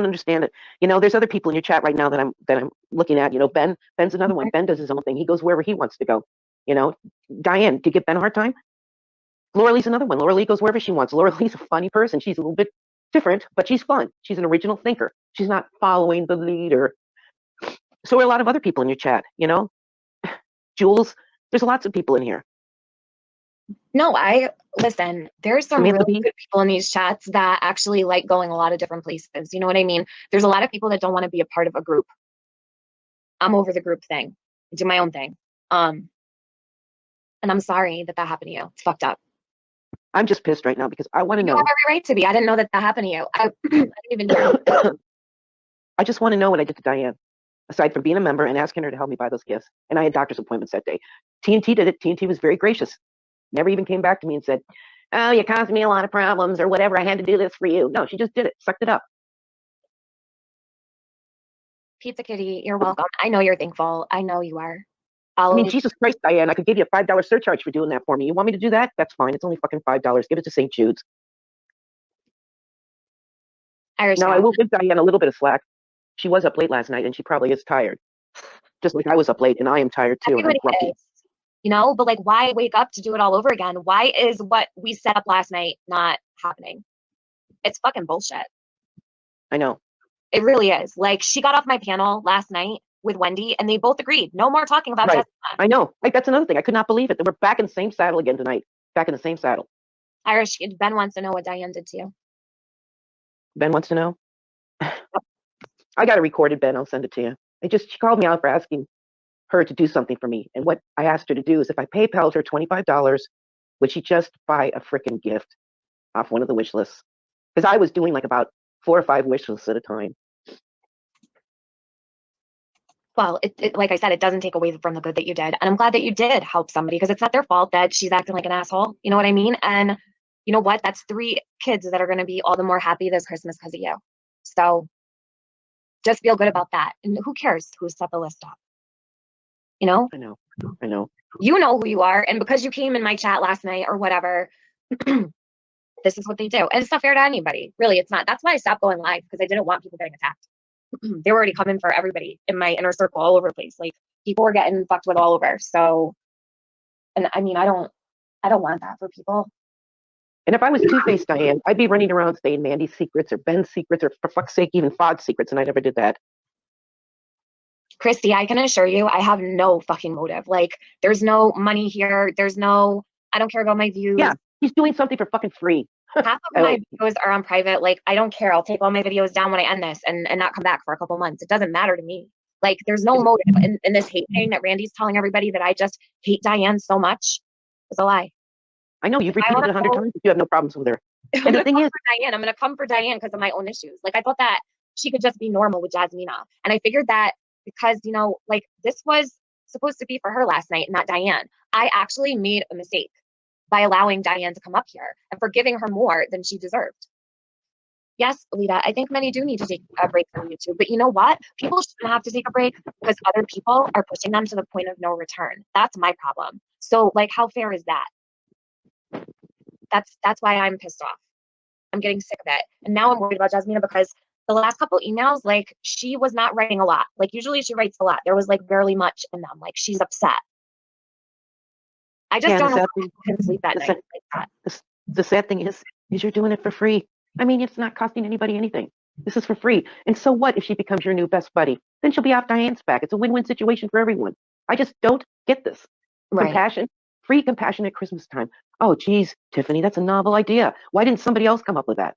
understand it. There's other people in your chat right now that I'm looking at. Ben's another one. Ben does his own thing. He goes wherever he wants to go. You know, Diane, do you give Ben a hard time? Laura Lee's another one. Laura Lee goes wherever she wants. Laura Lee's a funny person. She's a little bit different, but she's fun. She's an original thinker. She's not following the leader. So are a lot of other people in your chat. Jules. There's lots of people in here. No, listen, there's some really good people in these chats that actually like going a lot of different places. You know what I mean? There's a lot of people that don't want to be a part of a group. I'm over the group thing. I do my own thing. And I'm sorry that happened to you. It's fucked up. I'm just pissed right now because I want to know. You have every right to be. I didn't know that happened to you. I didn't even know. I just want to know what I did to Diane, aside from being a member and asking her to help me buy those gifts. And I had doctor's appointments that day. TNT did it. TNT was very gracious. Never even came back to me and said, oh, you caused me a lot of problems or whatever. I had to do this for you. No, she just did it. Sucked it up. Pizza Kitty, you're welcome. I know you're thankful. I know you are. Jesus Christ, Diane, I could give you a $5 surcharge for doing that for me. You want me to do that? That's fine. It's only fucking $5. Give it to St. Jude's. Now, I will give Diane a little bit of slack. She was up late last night, and she probably is tired. Just like I was up late, and I am tired, too. Everybody and I'm grumpy. But like, why wake up to do it all over again? Why is what we set up last night not happening? It's fucking bullshit. I know. It really is. Like, she got off my panel last night with Wendy, and they both agreed. No more talking about Jessica. I know. That's another thing. I could not believe it. We're back in the same saddle again tonight. Back in the same saddle. Irish, Ben wants to know what Diane did to you. Ben wants to know? I got it recorded, Ben. I'll send it to you. She called me out for asking her to do something for me. And what I asked her to do is if I PayPal'd her $25, would she just buy a freaking gift off one of the wish lists? Because I was doing like about 4 or 5 wish lists at a time. Well, like I said, it doesn't take away from the good that you did. And I'm glad that you did help somebody because it's not their fault that she's acting like an asshole. You know what I mean? And you know what? That's 3 kids that are going to be all the more happy this Christmas because of you. So just feel good about that. And who cares who set the list up? I know. You know who you are. And because you came in my chat last night or whatever, this is what they do. And it's not fair to anybody. Really, it's not. That's why I stopped going live because I didn't want people getting attacked. They were already coming for everybody in my inner circle all over the place. Like people were getting fucked with all over. So, and I mean, I don't want that for people. And if I was Two-Faced Diane, I'd be running around saying Mandy's secrets or Ben's secrets or for fuck's sake, even Fod's secrets. And I never did that. Christy, I can assure you, I have no fucking motive. Like, there's no money here. I don't care about my views. Yeah, he's doing something for fucking free. Half of my videos are on private. Like, I don't care. I'll take all my videos down when I end this and not come back for a couple months. It doesn't matter to me. Like, there's no motive. In this hate thing that Randy's telling everybody that I just hate Diane so much is a lie. I know, you've repeated it 100 times, but you have no problems with her. And the thing is, Diane, I'm going to come for Diane because of my own issues. Like, I thought that she could just be normal with Jasmina. And I figured that because, like this was supposed to be for her last night, not Diane. I actually made a mistake by allowing Diane to come up here and for giving her more than she deserved. Yes, Alita, I think many do need to take a break from YouTube, but you know what? People shouldn't have to take a break because other people are pushing them to the point of no return. That's my problem. So like, how fair is that? That's why I'm pissed off. I'm getting sick of it. And now I'm worried about Jasmina because the last couple emails, like she was not writing a lot. Like usually she writes a lot. There was like barely much in them. Like she's upset. I just don't know how people can sleep at night like that. The sad thing is you're doing it for free. I mean, it's not costing anybody anything. This is for free. And so what if she becomes your new best buddy? Then she'll be off Diane's back. It's a win-win situation for everyone. I just don't get this. Right. Compassion, free compassion at Christmas time. Oh, geez, Tiffany, that's a novel idea. Why didn't somebody else come up with that?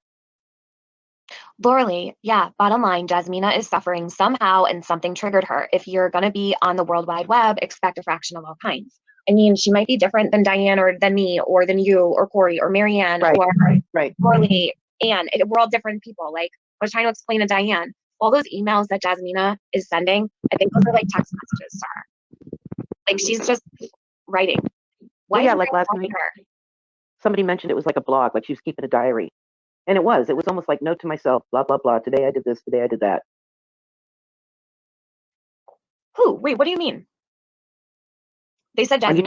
Laura Lee, yeah, bottom line, Jasmina is suffering somehow and something triggered her. If you're going to be on the World Wide Web, expect a fraction of all kinds. I mean, she might be different than Diane or than me or than you or Corey or Marianne or Laura Lee. And we're all different people. Like I was trying to explain to Diane, all those emails that Jasmina is sending, I think those are like text messages to her. Like she's just writing. Why like last night, somebody mentioned it was like a blog, like she was keeping a diary. And it was almost like note to myself, blah, blah, blah. Today I did this, today I did that. Who? Wait, what do you mean? They said Jasmine.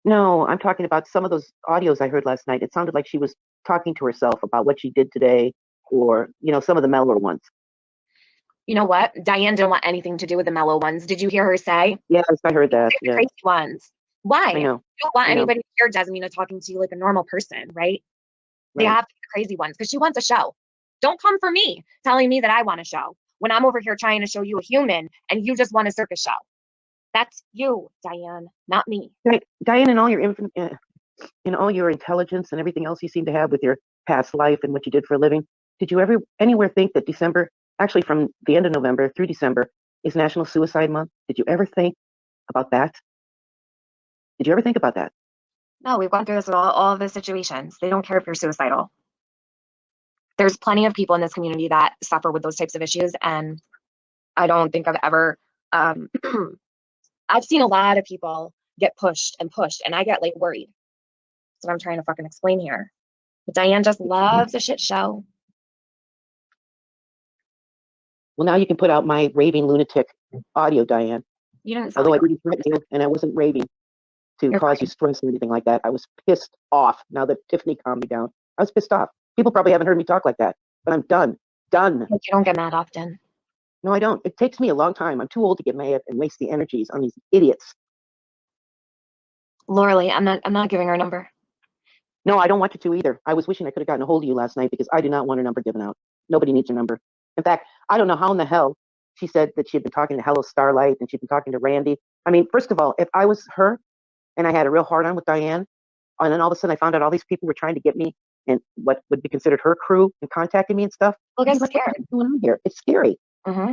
No, I'm talking about some of those audios I heard last night. It sounded like she was talking to herself about what she did today or some of the mellower ones. You know what? Diane didn't want anything to do with the mellow ones. Did you hear her say? Yes, I heard that. The Yeah, crazy ones. Why? I You know. don't want I know. anybody to hear Jasmina talking to you like a normal person, right? They Right. have to be the crazy ones because she wants a show. Don't come for me telling me that I want a show when I'm over here trying to show you a human and you just want a circus show. That's you, Diane, not me. Diane, in all your intelligence and everything else you seem to have with your past life and what you did for a living, did you ever anywhere think that December, actually from the end of November through December, is National Suicide Month? Did you ever think about that? Did you ever think about that? No, we've gone through this with all of the situations. They don't care if you're suicidal. There's plenty of people in this community that suffer with those types of issues, and I don't think I've ever um, I've seen a lot of people get pushed and pushed, and I get like worried. That's what I'm trying to fucking explain here. But Diane just loves a shit show. Well, now you can put out my raving lunatic audio, Diane. You didn't sound Although I like didn't threaten you and I wasn't raving to you're cause you fine. stress or anything like that, I was pissed off now that Tiffany calmed me down. I was pissed off. People probably haven't heard me talk like that, but I'm done. Done. You don't get mad often. No, I don't. It takes me a long time. I'm too old to get mad and waste the energies on these idiots. Laura Lee, I'm not giving her a number. No, I don't want you to either. I was wishing I could have gotten a hold of you last night because I do not want a number given out. Nobody needs a number. In fact, I don't know how in the hell she said that she had been talking to Hello Starlight and she'd been talking to Randy. I mean, first of all, if I was her and I had a real hard on with Diane, and then all of a sudden I found out all these people were trying to get me and what would be considered her crew and contacting me and stuff, We'll I'd get be like, scared. what's going on here? It's scary. Mm-hmm.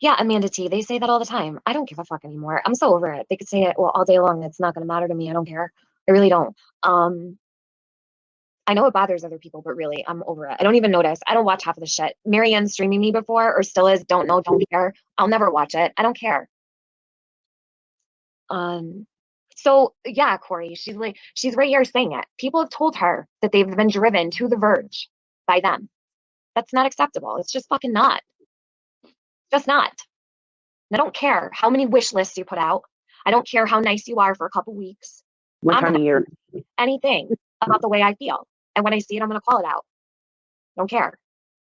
Yeah, Amanda T, they say that all the time. I don't give a fuck anymore. I'm so over it. They could say it all day long. It's not going to matter to me. I don't care. I really don't. I know it bothers other people, but really, I'm over it. I don't even notice. I don't watch half of the shit. Marianne's streaming me before, or still is. Don't know. Don't care. I'll never watch it. I don't care. Um, so yeah, Corey, she's right here saying it. People have told her that they've been driven to the verge by them. That's not acceptable. It's just fucking not. Just not. I don't care how many wish lists you put out. I don't care how nice you are for a couple weeks. One I'm time not a year. anything about the way I feel. And when I see it, I'm going to call it out. Don't care.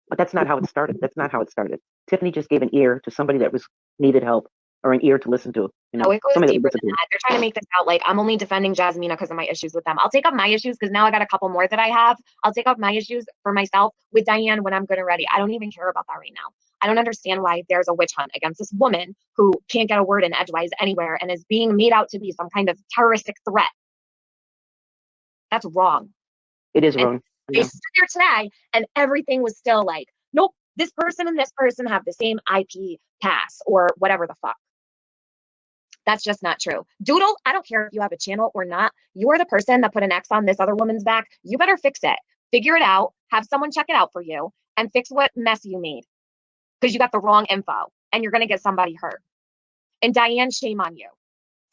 But that's not how it started. That's not how it started. Tiffany just gave an ear to somebody that needed help or an ear to listen to. No, it goes Somebody that would deeper listen than to. that. They're trying to make this out like I'm only defending Jasmina because of my issues with them. I'll take up my issues because now I got a couple more that I have. I'll take up my issues for myself with Diane when I'm good and ready. I don't even care about that right now. I don't understand why there's a witch hunt against this woman who can't get a word in edgewise anywhere and is being made out to be some kind of terroristic threat. That's wrong. It is And wrong. they Yeah. stood there today and everything was still like, nope, this person and this person have the same IP pass or whatever the fuck. That's just not true. Doodle, I don't care if you have a channel or not. You're the person that put an X on this other woman's back. You better fix it. Figure it out. Have someone check it out for you and fix what mess you made because you got the wrong info and you're going to get somebody hurt. And Diane, shame on you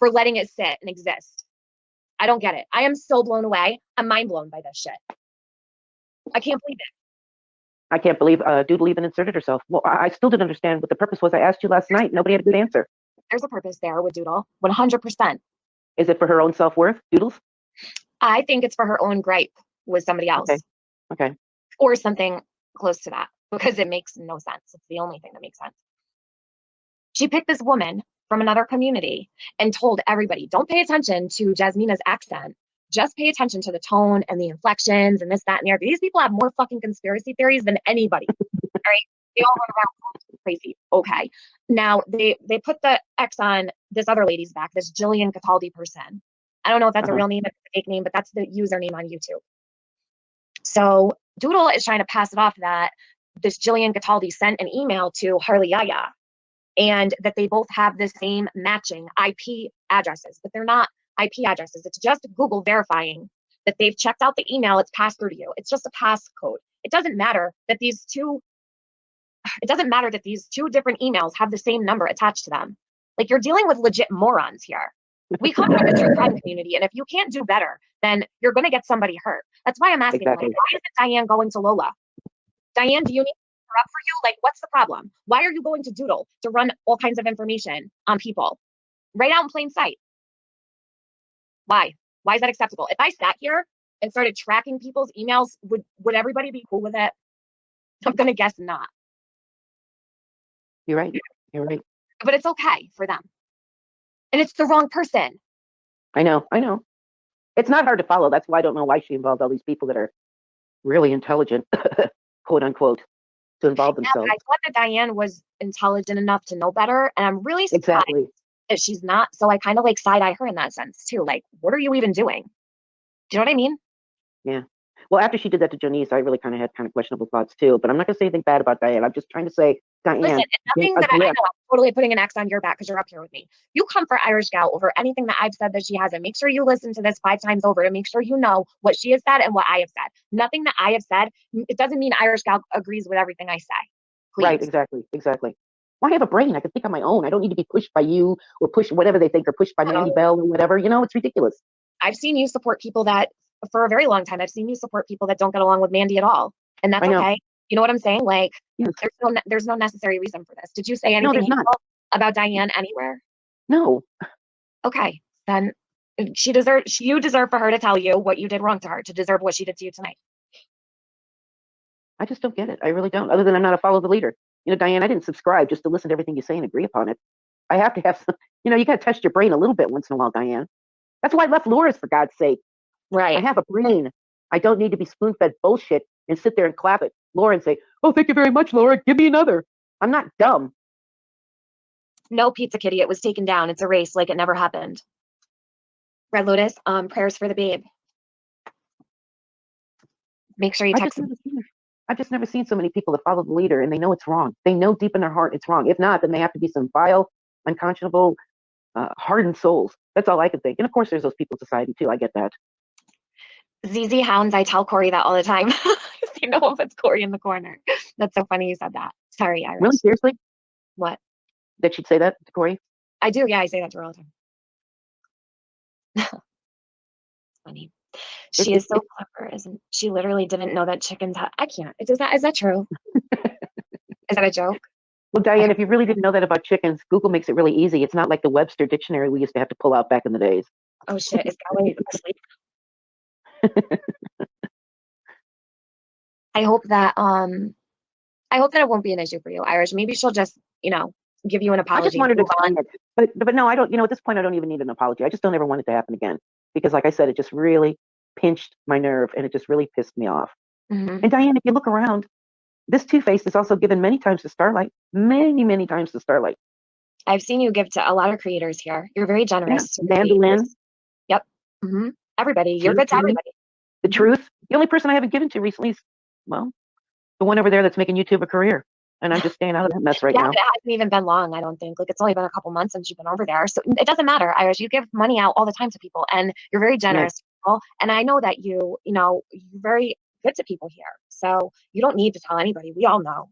for letting it sit and exist. I don't get it. I am so blown away. I'm mind blown by this shit. I can't believe it. I can't believe Doodle even inserted herself. Well, I still didn't understand what the purpose was. I asked you last night. Nobody had a good answer. There's a purpose there with Doodle, 100%. Is it for her own self-worth, Doodles? I think it's for her own gripe with somebody else. Okay. Okay. Or something close to that because it makes no sense. It's the only thing that makes sense. She picked this woman from another community and told everybody, don't pay attention to Jasmina's accent. Just pay attention to the tone and the inflections and this, that, and the other. These people have more fucking conspiracy theories than anybody. All right. They all run around crazy. Okay. Now they put the X on this other lady's back, this Jillian Cataldi person. I don't know if that's a real name, it's a fake name, but that's the username on YouTube. So Doodle is trying to pass it off that this Jillian Cataldi sent an email to Harley Yaya and that they both have the same matching IP addresses, but they're not IP addresses. It's just Google verifying that they've checked out the email, it's passed through to you. It's just a passcode. It doesn't matter that these two different emails have the same number attached to them. Like you're dealing with legit morons here. We come from the true crime community, and if you can't do better, then you're going to get somebody hurt. That's why I'm asking, Exactly. like, why isn't Diane going to Lola? Diane, do you need her up for you? Like, what's the problem? Why are you going to Doodle to run all kinds of information on people right out in plain sight? Why? Why is that acceptable? If I sat here and started tracking people's emails, would everybody be cool with it? I'm gonna guess not. You're right. You're right. But it's okay for them. And it's the wrong person. I know. I know. It's not hard to follow. That's why I don't know why she involved all these people that are really intelligent, quote unquote, to involve Yeah, but themselves. I thought that Diane was intelligent enough to know better, and I'm really surprised Exactly. that she's not. So I kind of like side eye her in that sense too. Like, what are you even doing? Do you know what I mean? Yeah. Well, after she did that to Janice, I really kind of questionable thoughts too. But I'm not going to say anything bad about Diane. I'm just trying to say Listen, Diane it's gave nothing a that I grip. know. I'm totally putting an X on your back because you're up here with me. You come for Irish Gal over anything that I've said that she hasn't. Make sure you listen to this 5 times over to make sure you know what she has said and what I have said. Nothing that I have said, it doesn't mean Irish Gal agrees with everything I say. Right. Please. Exactly. Exactly. Well, I have a brain. I can think on my own. I don't need to be pushed by you or pushed whatever they think or pushed by Mandy No, Bell or whatever. It's ridiculous. I've seen you support people that, for a very long time, I've seen you support people that don't get along with Mandy at all. And that's I know. okay. You know what I'm saying? Like, Yes. there's no necessary reason for this. Did you say No, anything there's not. evil about Diane anywhere? No. Okay, then you deserve for her to tell you what you did wrong to her to deserve what she did to you tonight. I just don't get it. I really don't. Other than I'm not a follow the leader. Diane, I didn't subscribe just to listen to everything you say and agree upon it. I have to have some, you got to test your brain a little bit once in a while, Diane. That's why I left Laura's, for God's sake. I Right. have a brain. I don't need to be spoon fed bullshit and sit there and clap at Laura and say, oh, thank you very much, Laura. Give me another. I'm not dumb. No, Pizza Kitty, it was taken down. It's erased like it never happened. Red Lotus, prayers for the babe. Make sure you I text just me. never seen I've just never seen so many people that follow the leader and they know it's wrong. They know deep in their heart it's wrong. If not, then they have to be some vile, unconscionable, hardened souls. That's all I can think. And of course, there's those people in society too. I get that. ZZ Hounds, I tell Corey that all the time. You know if it's Corey in the corner. That's so funny you said that. Sorry, Really, Irish. seriously, What? that she'd say that to Corey? I do, yeah, I say that to her all the time. Funny. It, She it, is so clever, isn't she? Literally didn't know that chickens I can't. Is that true? Is that a joke? well, Okay. Diane, if you really didn't know that about chickens, Google makes it really easy. It's not like the Webster dictionary we used to have to pull out back in the days. Oh shit, is Galway asleep? I hope that it won't be an issue for you, Irish. Maybe she'll just, give you an I just apology and wanted to move on. explain it, but no, I don't. At this point, I don't even need an apology. I just don't ever want it to happen again because, like I said, it just really pinched my nerve and it just really pissed me off. Hmm. And Diane, if you look around, this Two-Face is also given many times to Starlight, many, many times to Starlight. I've seen you give to a lot of creators here. You're very Yeah, generous to the Mandolin, creators. Yep. Hmm. Everybody. You're good to Tiffany, everybody. the Hmm. Truth. The only person I haven't given to recently is, well, the one over there that's making YouTube a career, and I'm just staying out of that mess right Yeah, now. but it hasn't even been long, I don't think. Like it's only been a couple months since you've been over there. So it doesn't matter, Irish. You give money out all the time to people and you're very Yeah. generous to people. And I know that you're very good to people here. So you don't need to tell anybody. We all know.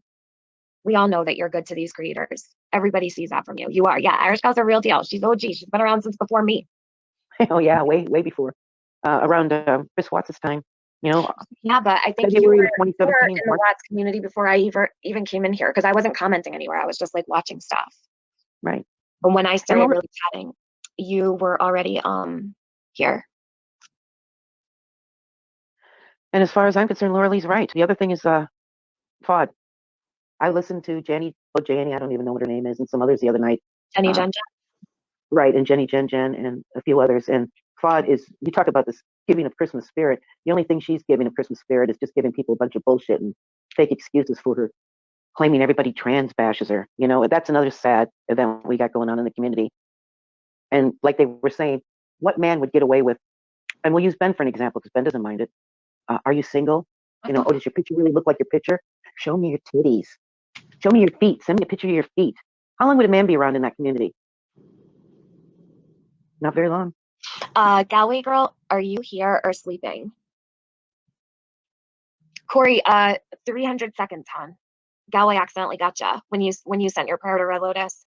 We all know that you're good to these creators. Everybody sees that from you. You are. Yeah, Irish Gal's a real deal. She's OG. She's been around since before me. Oh yeah, way way before, around Chris Watts' time. You know, Yeah, but I think February of you were 2017, in the March. Watts community before I even came in here because I wasn't commenting anywhere. I was just like watching stuff. Right. But when I And started really chatting, you were already here. as far as I'm concerned, Laura Lee's right. The other thing is Fod. I listened to Jenny, I don't even know what her name is, and some others the other night. Jenny Uh, Jen. right, and Jenny Jen Jen and a few others. And Fod is, you talk about this giving of Christmas spirit. The only thing she's giving of Christmas spirit is just giving people a bunch of bullshit and fake excuses for her, claiming everybody trans bashes her. That's another sad event we got going on in the community. And like they were saying, what man would get away with, and we'll use Ben for an example because Ben doesn't mind it. Are you single? Oh, does your picture really look like your picture? Show me your titties. Show me your feet. Send me a picture of your feet. How long would a man be around in that community? Not very long. Galway girl, are you here or sleeping? Corey, 300 seconds, hon. Galway accidentally gotcha when you sent your prayer to Red Lotus.